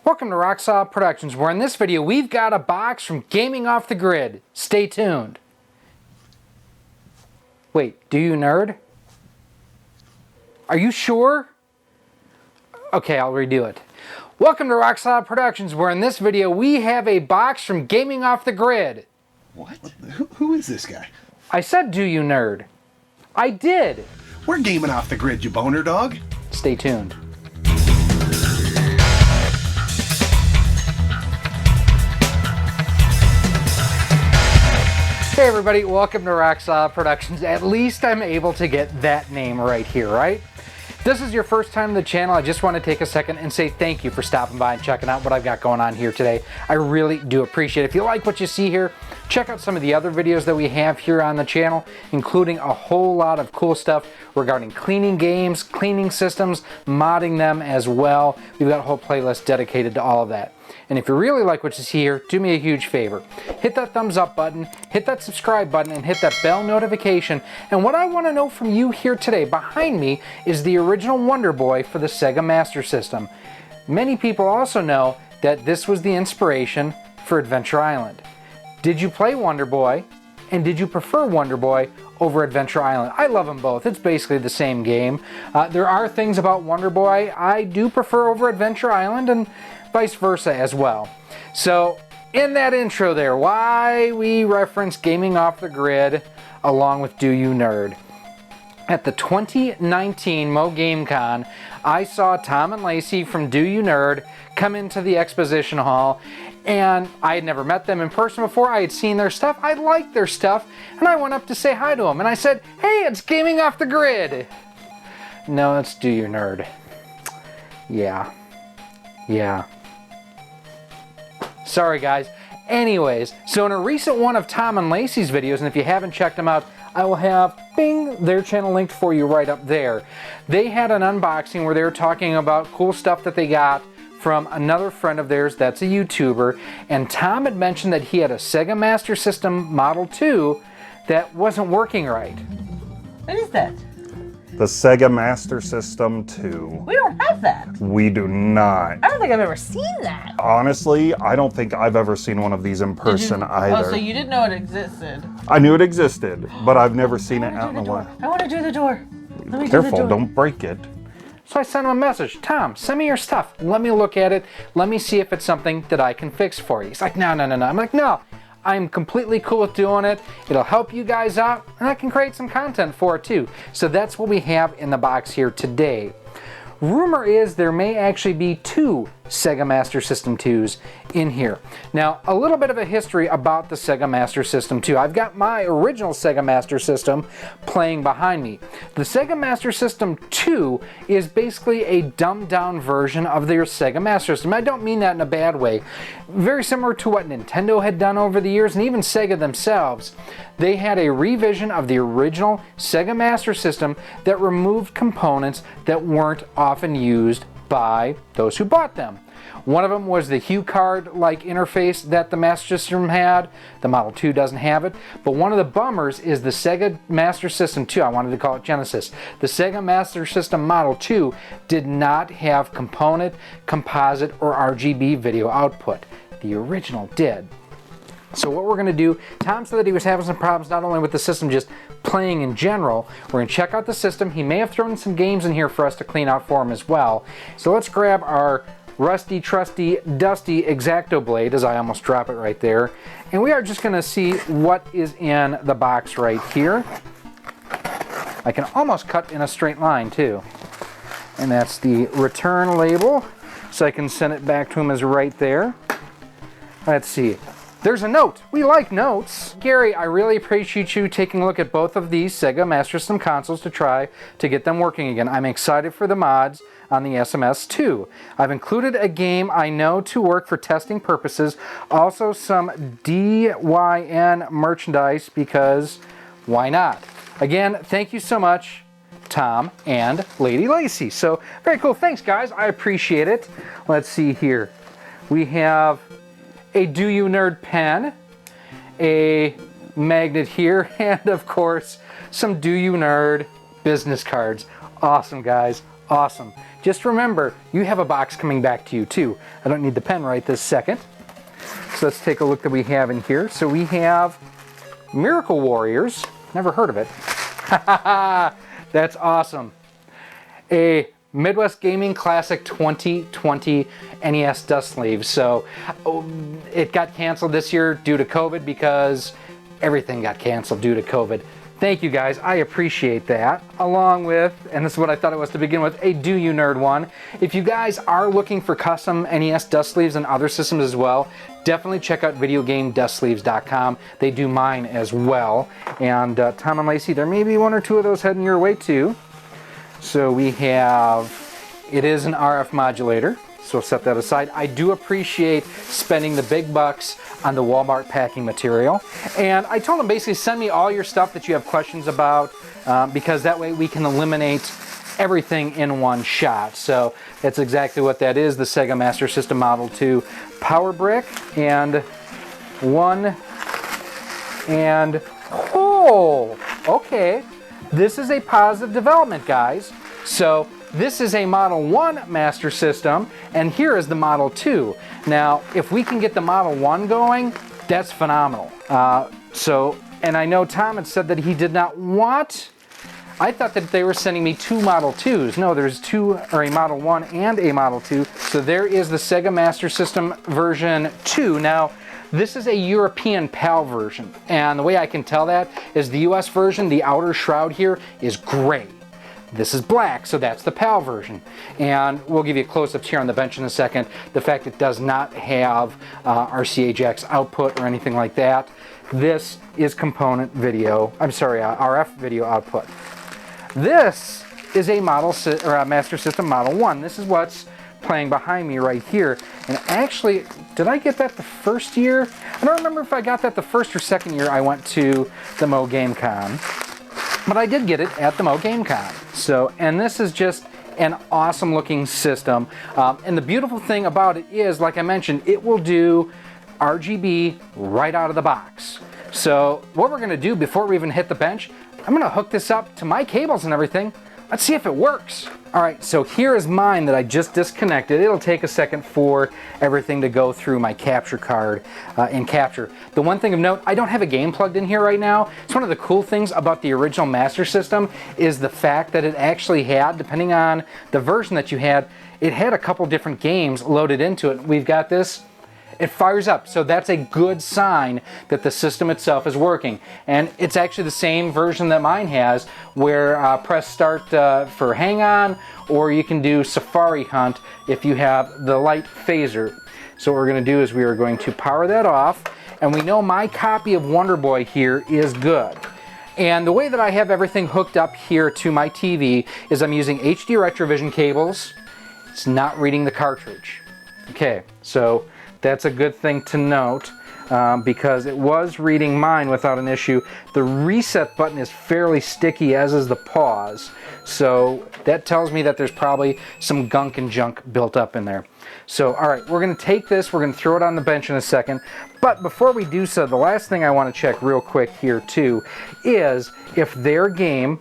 Welcome to Rocksaw Productions, where in this video we've got a box from Gaming Off the Grid. Stay tuned. Wait, do you nerd? Are you sure? Okay, I'll redo it. Welcome to Rocksaw Productions, where in this video we have a box from Gaming Off the Grid. What? Who is this guy? I said, do you nerd? I did. We're gaming off the grid, you boner dog. Stay tuned. Hey everybody, welcome to Rocksaw Productions. At least I'm able to get that name right here, right? If this is your first time to the channel, I just want to take a second and say thank you for stopping by and checking out what I've got going on here today. I really do appreciate it. If you like what you see here, check out some of the other videos that we have here on the channel, including a whole lot of cool stuff regarding cleaning games, cleaning systems, modding them as well. We've got a whole playlist dedicated to all of that. And if you really like what you see here, do me a huge favor. Hit that thumbs up button, hit that subscribe button, and hit that bell notification. And what I want to know from you here today, behind me is the original Wonder Boy for the Sega Master System. Many people also know that this was the inspiration for Adventure Island. Did you play Wonder Boy? And did you prefer Wonder Boy over Adventure Island? I love them both. It's basically the same game. There are things about Wonder Boy I do prefer over Adventure Island, and vice versa as well. So in that intro there, why we reference Gaming Off the Grid along with Do You Nerd. At the 2019 MoGameCon, I saw Tom and Laci from Do You Nerd come into the exposition hall, and I had never met them in person before. I had seen their stuff, I liked their stuff, and I went up to say hi to them, and I said, hey, it's Gaming Off the Grid. No, it's Do You Nerd. Yeah. Sorry guys. Anyways, so in a recent one of Tom and Laci's videos, and if you haven't checked them out, I will have, bing, their channel linked for you right up there. They had an unboxing where they were talking about cool stuff that they got from another friend of theirs that's a YouTuber, and Tom had mentioned that he had a Sega Master System Model 2 that wasn't working right. What is that? The Sega Master System 2. We don't have that. We do not. I don't think I've ever seen that. Honestly, I don't think I've ever seen one of these in person either. Oh, so you didn't know it existed. I knew it existed, but I've never seen it out in the wild. I want to do the door. Let me Careful, do the door. don't break it. So I sent him a message. Tom, send me your stuff. Let me look at it. Let me see if it's something that I can fix for you. He's like, no. I'm like, no. I'm completely cool with doing it. It'll help you guys out, and I can create some content for it too. So that's what we have in the box here today. Rumor is there may actually be two Sega Master System 2s in here. Now, a little bit of a history about the Sega Master System 2. I've got my original Sega Master System playing behind me. The Sega Master System 2 is basically a dumbed down version of their Sega Master System. I don't mean that in a bad way. Very similar to what Nintendo had done over the years, and even Sega themselves. They had a revision of the original Sega Master System that removed components that weren't often used by those who bought them. One of them was the Hue card-like interface that the Master System had. The Model 2 doesn't have it. But one of the bummers is the Sega Master System 2. I wanted to call it Genesis. The Sega Master System Model 2 did not have component, composite, or RGB video output. The original did. So what we're going to do, Tom said that he was having some problems not only with the system, just playing in general. We're going to check out the system. He may have thrown some games in here for us to clean out for him as well. So let's grab our rusty, trusty, dusty X-Acto blade, as I almost drop it right there. And we are just going to see what is in the box right here. I can almost cut in a straight line too. And that's the return label. So I can send it back to him as right there. Let's see. There's a note. We like notes. Gary, I really appreciate you taking a look at both of these Sega Master System consoles to try to get them working again. I'm excited for the mods on the SMS too. I've included a game I know to work for testing purposes. Also some DYN merchandise because why not? Again, thank you so much, Tom and Lady Laci. So very cool. Thanks guys. I appreciate it. Let's see here. We have a Do You Nerd pen, a magnet here, and of course, some Do You Nerd business cards. Awesome, guys. Awesome. just remember, you have a box coming back to you too. I don't need the pen right this second. So let's take a look that we have in here. So we have Miracle Warriors. Never heard of it. That's awesome. A Midwest Gaming Classic 2020 NES dust sleeve. So it got canceled this year due to COVID because everything got canceled due to COVID. Thank you guys, I appreciate that. Along with, and this is what I thought it was to begin with, a Do You Nerd one. If you guys are looking for custom NES dust sleeves and other systems as well, definitely check out videogamedustsleeves.com. They do mine as well. And Tom and Laci, there may be one or two of those heading your way too. So we have, it is an RF modulator, so set that aside. I do appreciate spending the big bucks on the Walmart packing material. And I told them basically send me all your stuff that you have questions about because that way we can eliminate everything in one shot. So that's exactly what that is, the Sega Master System Model 2 power brick. And one, and oh, okay. This is a positive development, guys. So this is a Model 1 Master System, and here is the Model 2. Now, if we can get the Model 1 going, that's phenomenal. And I know Tom had said that he did not want, I thought that they were sending me two Model 2s. No, there's two, or a Model 1 and a Model 2. So there is the Sega Master System version 2. Now, this is a European PAL version, and the way I can tell that is the US version, the outer shroud here is gray. This is black, so that's the PAL version. And we'll give you close-ups here on the bench in a second. The fact it does not have RCA output or anything like that. This is component video, RF video output. This is a Master System Model 1. This is what's playing behind me right here. And actually, did I get that the first year? I don't remember if I got that the first or second year I went to the MoGameCon. But I did get it at the MoGameCon. So, and this is just an awesome looking system. And the beautiful thing about it is, like I mentioned, it will do RGB right out of the box. So what we're gonna do before we even hit the bench, I'm gonna hook this up to my cables and everything. Let's see if it works. All right, so here is mine that I just disconnected. It'll take a second for everything to go through my capture card and capture. The one thing of note, I don't have a game plugged in here right now. It's one of the cool things about the original Master System is the fact that it actually had, depending on the version that you had, it had a couple different games loaded into it. We've got this. It fires up, so that's a good sign that the system itself is working. And it's actually the same version that mine has, where press start for hang on, or you can do Safari Hunt if you have the light phaser. So what we're going to do is we are going to power that off, and we know my copy of Wonder Boy here is good. And the way that I have everything hooked up here to my TV is I'm using HD Retrovision cables. It's not reading the cartridge. Okay, so that's a good thing to note because it was reading mine without an issue. The reset button is fairly sticky, as is the pause. So that tells me that there's probably some gunk and junk built up in there. So, all right, we're gonna take this, we're gonna throw it on the bench in a second. But before we do so, the last thing I wanna check real quick here too is if their game,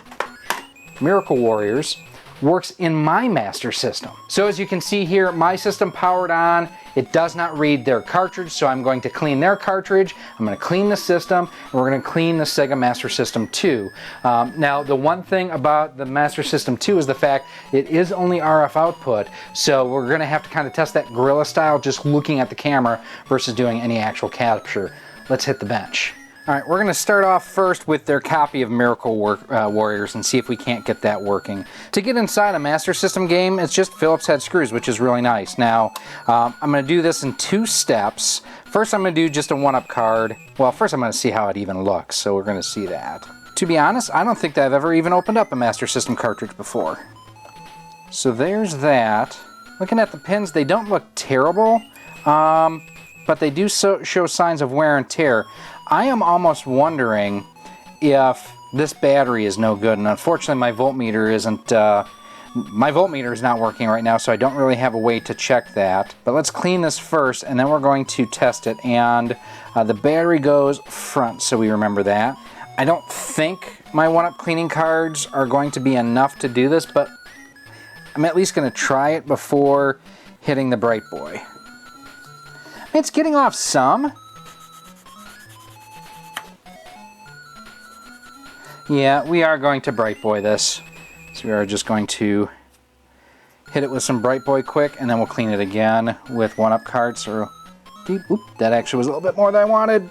Miracle Warriors, works in my Master System. So as you can see here, my system powered on. It does not read their cartridge, so I'm going to clean their cartridge. I'm going to clean the system, and we're going to clean the Sega Master System 2. Now, the one thing about the Master System 2 is the fact it is only RF output, so we're going to have to kind of test that guerrilla style, just looking at the camera versus doing any actual capture. Let's hit the bench. All right, we're going to start off first with their copy of Miracle Warriors and see if we can't get that working. To get inside a Master System game, it's just Phillips head screws, which is really nice. Now, I'm going to do this in 2 steps. First, I'm going to do just a 1-up card. Well, first I'm going to see how it even looks, so we're going to see that. To be honest, I don't think that I've ever even opened up a Master System cartridge before. So there's that. Looking at the pins, they don't look terrible, but they do show signs of wear and tear. I am almost wondering if this battery is no good, and unfortunately my voltmeter isn't, my voltmeter is not working right now, so I don't really have a way to check that. But let's clean this first, and then we're going to test it, and the battery goes front, so we remember that. I don't think my 1-up cleaning cards are going to be enough to do this, but I'm at least going to try it before hitting the Bright Boy. It's getting off some. Yeah, we are going to Bright Boy this. So we are just going to hit it with some Bright Boy quick, and then we'll clean it again with 1-up cards. So, oop, that actually was a little bit more than I wanted.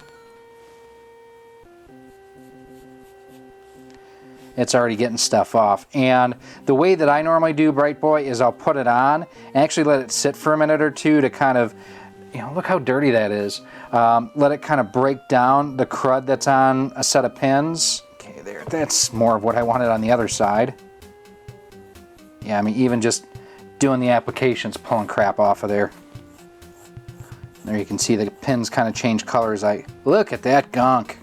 It's already getting stuff off. And the way that I normally do Bright Boy is I'll put it on and actually let it sit for a minute or two to kind of, you know, look how dirty that is. Let it kind of break down the crud that's on a set of pins. Okay, there, that's more of what I wanted on the other side. Yeah, I mean, even just doing the application's pulling crap off of there. There you can see the pins kind of change colors. Look at that gunk.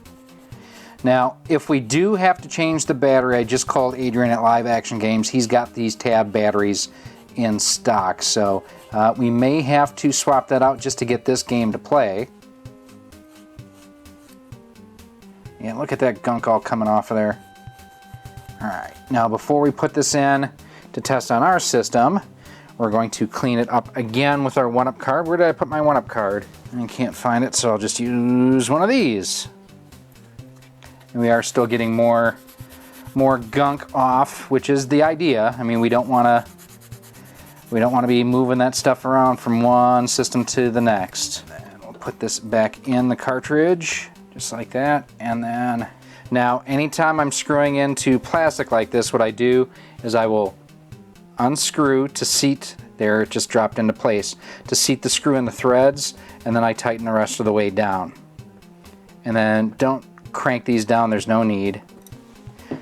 Now, if we do have to change the battery, I just called Adrian at Live Action Games. He's got these tab batteries in stock, so we may have to swap that out just to get this game to play. Yeah, look at that gunk all coming off of there. Alright, now before we put this in to test on our system, we're going to clean it up again with our 1-up card. Where did I put my 1-up card? I can't find it, so I'll just use one of these. And we are still getting more gunk off, which is the idea. I mean, we don't want to be moving that stuff around from one system to the next. And we'll put this back in the cartridge, just like that. And then, now, anytime I'm screwing into plastic like this, what I do is I will unscrew to seat, there it just dropped into place, to seat the screw in the threads, and then I tighten the rest of the way down. And then don't crank these down, there's no need.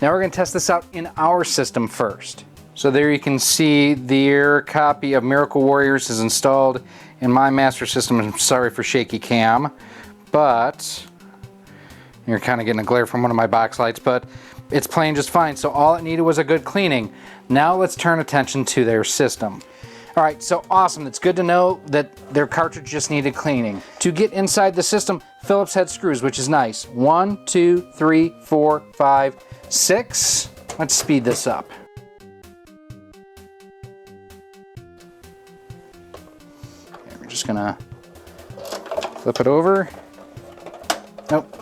Now we're going to test this out in our system first. So there you can see their copy of Miracle Warriors is installed in my Master System. I'm sorry for shaky cam, but you're kind of getting a glare from one of my box lights, but it's playing just fine. So all it needed was a good cleaning. Now let's turn attention to their system. All right, so awesome. It's good to know that their cartridge just needed cleaning. To get inside the system, Phillips head screws, which is nice. 1, 2, 3, 4, 5, 6. Let's speed this up. Okay, we're just gonna flip it over. Nope.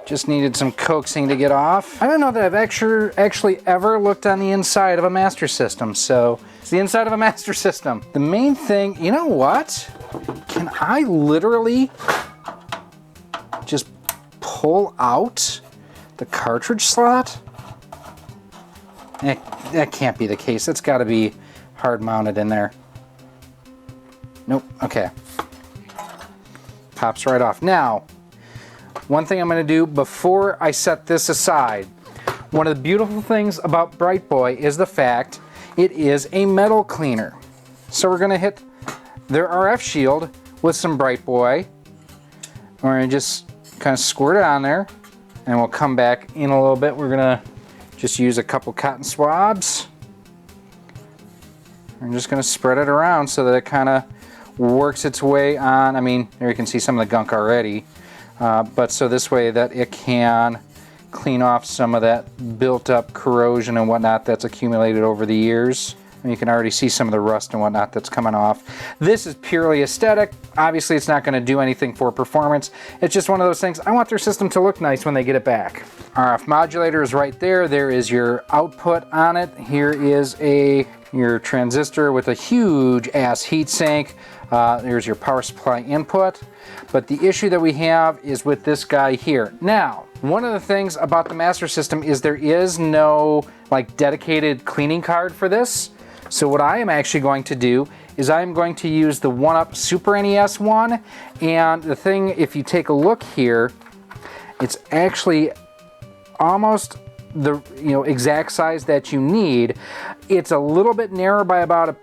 Just needed some coaxing to get off. I don't know that I've actually ever looked on the inside of a Master System, so it's the inside of a Master System. The main thing, you know what? Can I literally just pull out the cartridge slot? That can't be the case. That's got to be hard mounted in there. Nope, okay. Pops right off. Now, one thing I'm going to do before I set this aside, one of the beautiful things about Bright Boy is the fact it is a metal cleaner. So we're going to hit their RF shield with some Bright Boy. We're going to just kind of squirt it on there, and we'll come back in a little bit. We're going to just use a couple cotton swabs. I'm just going to spread it around so that it kind of works its way on. I mean, there you can see some of the gunk already. But so this way that it can clean off some of that built up corrosion and whatnot that's accumulated over the years. And you can already see some of the rust and whatnot that's coming off. This is purely aesthetic. Obviously it's not going to do anything for performance. It's just one of those things. I want their system to look nice when they get it back. RF modulator is right there. There is your output on it. Here is your transistor with a huge ass heat sink. There's your power supply input. But the issue that we have is with this guy here. Now, one of the things about the Master System is there is no like dedicated cleaning card for this. So what I am actually going to do is I'm going to use the 1-Up Super NES one. And the thing, if you take a look here, it's actually almost the exact size that you need. It's a little bit narrower by about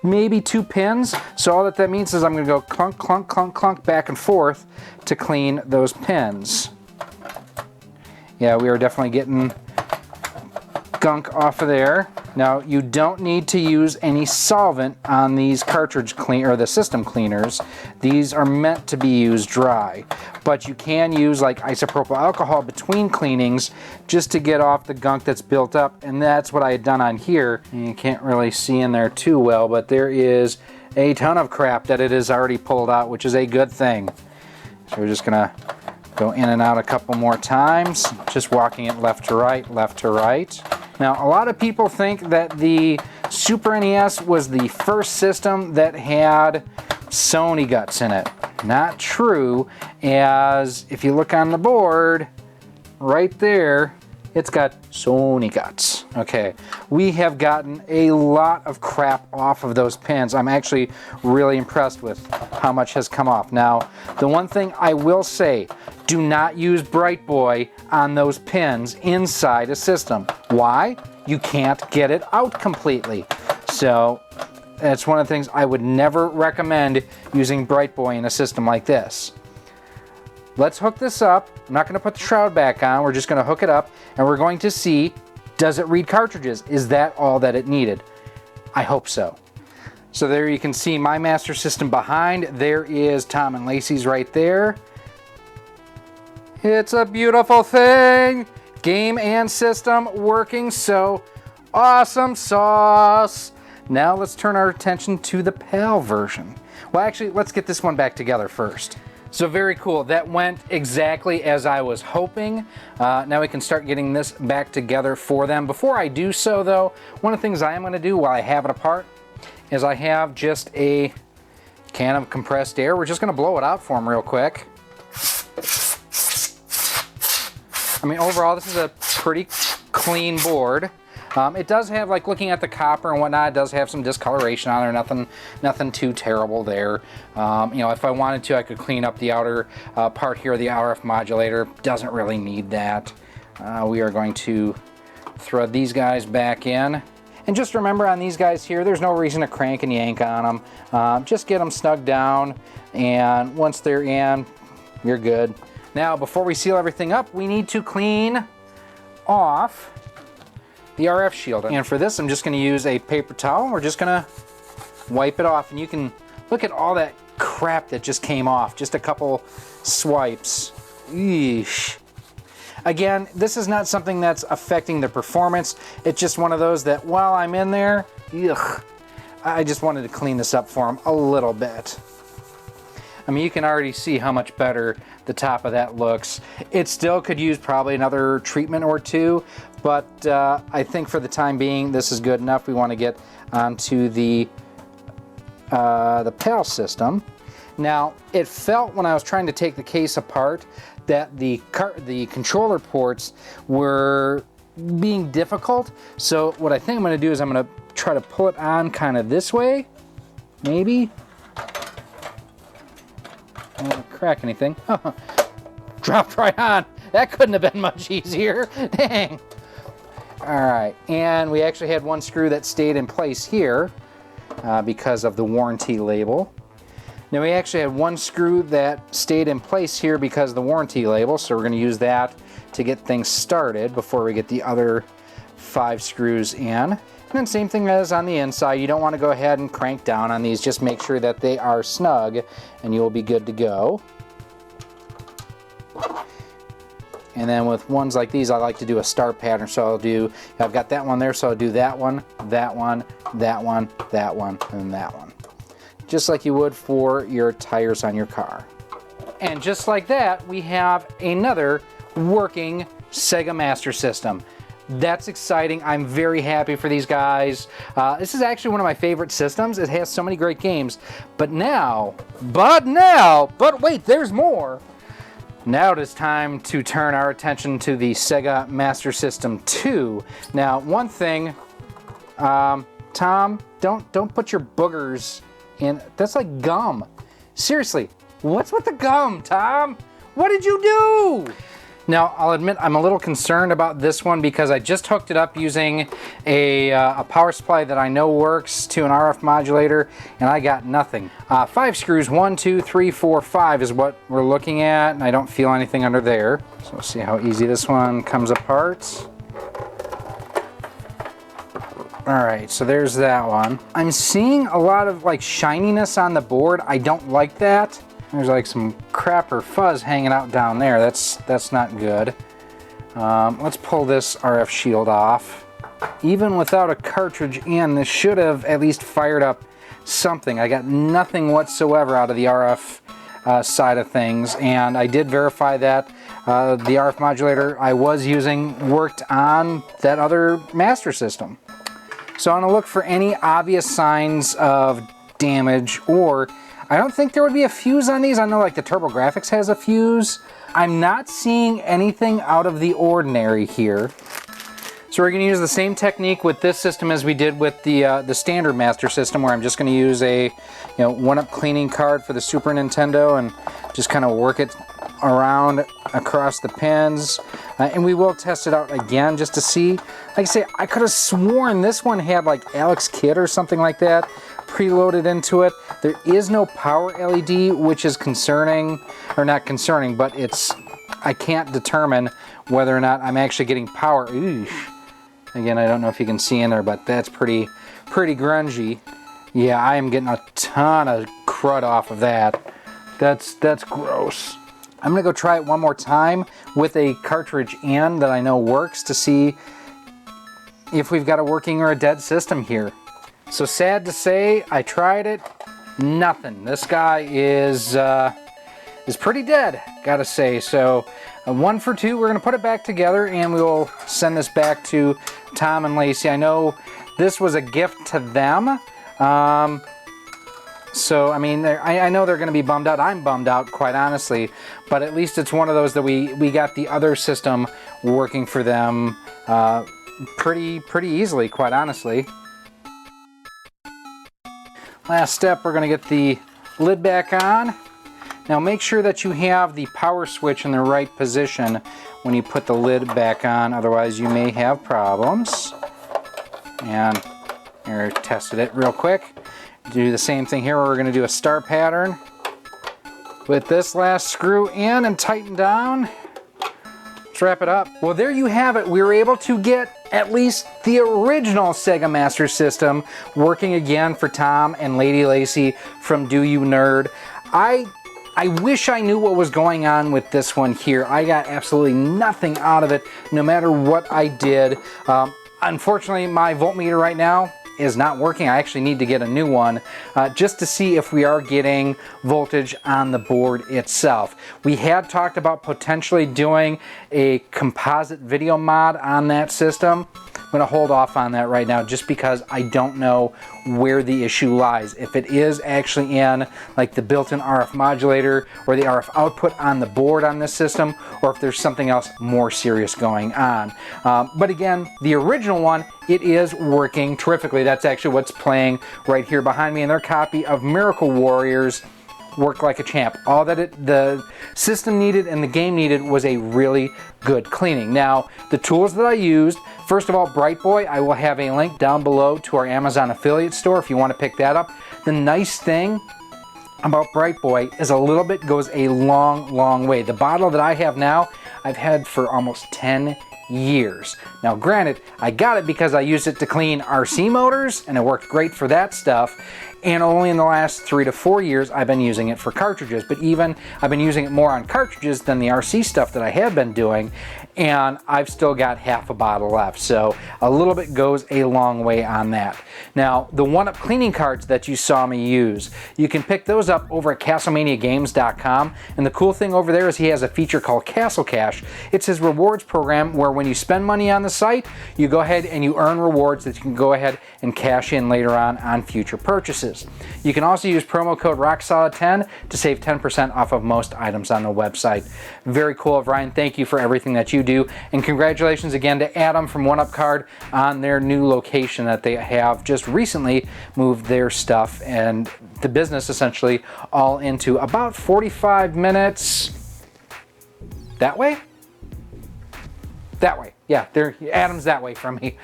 maybe 2 pins. So all that means is I'm going to go clunk, clunk, clunk, clunk back and forth to clean those pins. Yeah, we are definitely getting gunk off of there. Now, you don't need to use any solvent on these cartridge or the system cleaners. These are meant to be used dry, but you can use like isopropyl alcohol between cleanings just to get off the gunk that's built up, and that's what I had done on here. And you can't really see in there too well, but there is a ton of crap that it has already pulled out, which is a good thing. So we're just gonna go in and out a couple more times, just walking it left to right, left to right. Now, a lot of people think that the Super NES was the first system that had Sony guts in it. Not true, as if you look on the board, right there, it's got Sony guts. Okay, we have gotten a lot of crap off of those pins. I'm actually really impressed with how much has come off. Now, the one thing I will say, do not use Bright Boy on those pins inside a system. Why? You can't get it out completely. So that's one of the things I would never recommend using Bright Boy in a system like this. Let's hook this up. I'm not going to put the shroud back on. We're just going to hook it up, and we're going to see, does it read cartridges? Is that all that it needed? I hope so. So there you can see my Master System behind. There is Tom and Laci's right there. It's a beautiful thing. Game and system working so awesome sauce. Now let's turn our attention to the PAL version. Well, actually, let's get this one back together first. So very cool. That went exactly as I was hoping. Now we can start getting this back together for them. Before I do so, though, one of the things I am going to do while I have it apart is I have just a can of compressed air. We're just going to blow it out for them real quick. I mean, overall, this is a pretty clean board. It does have, like, looking at the copper and whatnot, it does have some discoloration on there. Nothing too terrible there. You know, if I wanted to, I could clean up the outer part here, the RF modulator. Doesn't really need that. We are going to thread these guys back in. And just remember on these guys here, there's no reason to crank and yank on them. Just get them snug down, and once they're in, you're good. Now, before we seal everything up, we need to clean off the RF shield. And for this, I'm just going to use a paper towel. We're just going to wipe it off, and you can look at all that crap that just came off. Just a couple swipes. Eesh. Again, this is not something that's affecting the performance. It's just one of those that while I'm in there, ugh, I just wanted to clean this up for them a little bit. I mean, you can already see how much better the top of that looks. It still could use probably another treatment or two, but I think for the time being, this is good enough. We want to get onto the PAL system. Now, it felt when I was trying to take the case apart that the controller ports were being difficult. So what I think I'm going to do is I'm going to try to pull it on kind of this way, maybe. I don't crack anything. Dropped right on. That couldn't have been much easier. Dang. All right, and we actually had one screw that stayed in place here because of the warranty label. Now we actually had one screw that stayed in place here because of the warranty label, so we're going to use that to get things started before we get the other 5 screws in. And then same thing as on the inside, you don't want to go ahead and crank down on these, just make sure that they are snug and you'll be good to go. And then with ones like these, I like to do a star pattern, so I've got that one there, so I'll do that one, that one, that one, that one, and that one. Just like you would for your tires on your car. And just like that, we have another working Sega Master System. That's exciting. I'm very happy for these guys. This is actually one of my favorite systems. It has so many great games. But wait, there's more. Now it is time to turn our attention to the Sega Master System 2. Now, one thing, Tom, don't put your boogers in. That's like gum. Seriously, what's with the gum, Tom? What did you do? Now, I'll admit I'm a little concerned about this one because I just hooked it up using a power supply that I know works to an RF modulator, and I got nothing. 5 screws, 1, 2, 3, 4, 5 is what we're looking at, and I don't feel anything under there. So we'll see how easy this one comes apart. All right, so there's that one. I'm seeing a lot of like shininess on the board. I don't like that. There's like some crap or fuzz hanging out down there. That's not good. Let's pull this RF shield off. Even without a cartridge in, this should have at least fired up something. I got nothing whatsoever out of the RF side of things, and I did verify that the RF modulator I was using worked on that other Master System. So I'm gonna look for any obvious signs of damage, or I don't think there would be a fuse on these. I know like the TurboGrafx has a fuse. I'm not seeing anything out of the ordinary here. So we're gonna use the same technique with this system as we did with the standard Master System, where I'm just gonna use a one-up cleaning card for the Super Nintendo and just kind of work it around across the pins. And we will test it out again just to see. Like I say, I could have sworn this one had like Alex Kidd or something like that preloaded into it. There is no power LED, which is concerning, or not concerning, but I can't determine whether or not I'm actually getting power. Eesh. Again, I don't know if you can see in there, but that's pretty grungy. Yeah, I am getting a ton of crud off of that. That's gross. I'm gonna go try it one more time with a cartridge in that I know works to see if we've got a working or a dead system here. So sad to say, I tried it, nothing. This guy is pretty dead, gotta say. So 1 for 2, we're gonna put it back together and we will send this back to Tom and Laci. I know this was a gift to them. So, I mean, I know they're going to be bummed out. I'm bummed out, quite honestly. But at least it's one of those that we got the other system working for them pretty easily, quite honestly. Last step, we're going to get the lid back on. Now make sure that you have the power switch in the right position when you put the lid back on. Otherwise, you may have problems. And here, tested it real quick. Do the same thing here where we're going to do a star pattern with this last screw in and tighten down. Let's wrap it up. Well, there you have it. We were able to get at least the original Sega Master System working again for Tom and Lady Laci from Do You Nerd. I wish I knew what was going on with this one here. I got absolutely nothing out of it, no matter what I did. Unfortunately, my voltmeter right now is not working. I actually need to get a new one just to see if we are getting voltage on the board itself. We had talked about potentially doing a composite video mod on that system. I'm going to hold off on that right now just because I don't know where the issue lies. If it is actually in like the built-in RF modulator or the RF output on the board on this system, or if there's something else more serious going on. But again, the original one, it is working terrifically. That's actually what's playing right here behind me, and their copy of Miracle Warriors worked like a champ. All that the system needed and the game needed was a really good cleaning. Now, the tools that I used, first of all, Bright Boy, I will have a link down below to our Amazon affiliate store if you want to pick that up. The nice thing about Bright Boy is a little bit goes a long way. The bottle that I have now, I've had for almost 10 years. Now granted, I got it because I used it to clean RC motors and it worked great for that stuff, and only in the last 3 to 4 years I've been using it for cartridges. But even I've been using it more on cartridges than the RC stuff that I have been doing, and I've still got half a bottle left. So a little bit goes a long way on that. Now the one-up cleaning cards that you saw me use, you can pick those up over at castlemaniagames.com, and the cool thing over there is he has a feature called Castle Cash. It's his rewards program where when you spend money on the site, you go ahead and you earn rewards that you can go ahead and cash in later on future purchases. You can also use promo code ROCKSOLID10 to save 10% off of most items on the website. Very cool, Ryan. Thank you for everything that you do, and congratulations again to Adam from One Up Card on their new location that they have just recently moved their stuff and the business essentially all into about 45 minutes that way? That way. Yeah, Adam's that way from me.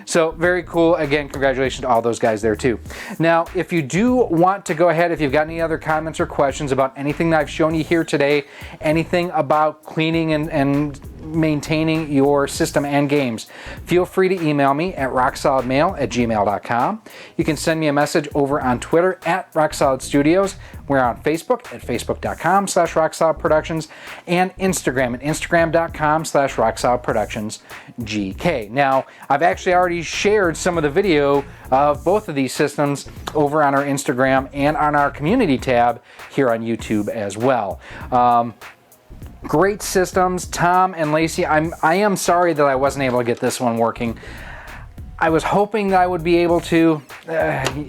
So very cool. Again, congratulations to all those guys there too. Now, if you do want to go ahead, if you've got any other comments or questions about anything that I've shown you here today, anything about cleaning and maintaining your system and games, feel free to email me at rocksolidmail@gmail.com. You can send me a message over on Twitter at rocksolidstudios. We're on Facebook at facebook.com/rocksolidproductions and Instagram at instagram.com/rocksolidproductionsgk. Now, I've actually already shared some of the video of both of these systems over on our Instagram and on our community tab here on YouTube as well. Great systems, Tom and Laci. I am sorry that I wasn't able to get this one working. I was hoping that I would be able to.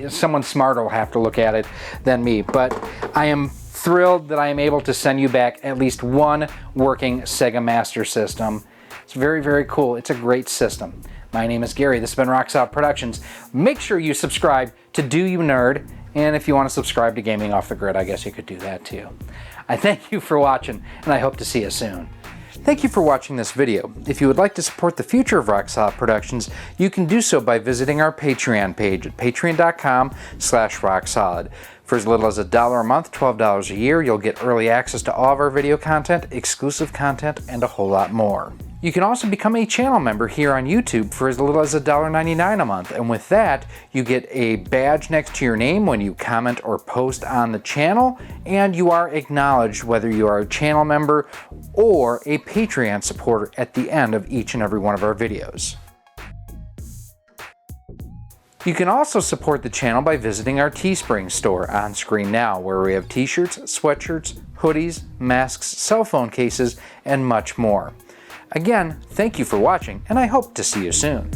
Someone smarter will have to look at it than me, but I am thrilled that I am able to send you back at least one working Sega Master System. It's very, very cool. It's a great system. My name is Gary. This has been Rock Solid Productions. Make sure you subscribe to Do You Nerd, and if you want to subscribe to Gaming Off the Grid, I guess you could do that too. I thank you for watching, and I hope to see you soon. Thank you for watching this video. If you would like to support the future of Rock Solid Productions, you can do so by visiting our Patreon page at patreon.com/rocksolid. For as little as $1 a month, $12 a year, you'll get early access to all of our video content, exclusive content, and a whole lot more. You can also become a channel member here on YouTube for as little as $1.99 a month, and with that, you get a badge next to your name when you comment or post on the channel, and you are acknowledged whether you are a channel member or a Patreon supporter at the end of each and every one of our videos. You can also support the channel by visiting our Teespring store on screen now, where we have t-shirts, sweatshirts, hoodies, masks, cell phone cases, and much more. Again, thank you for watching, and I hope to see you soon.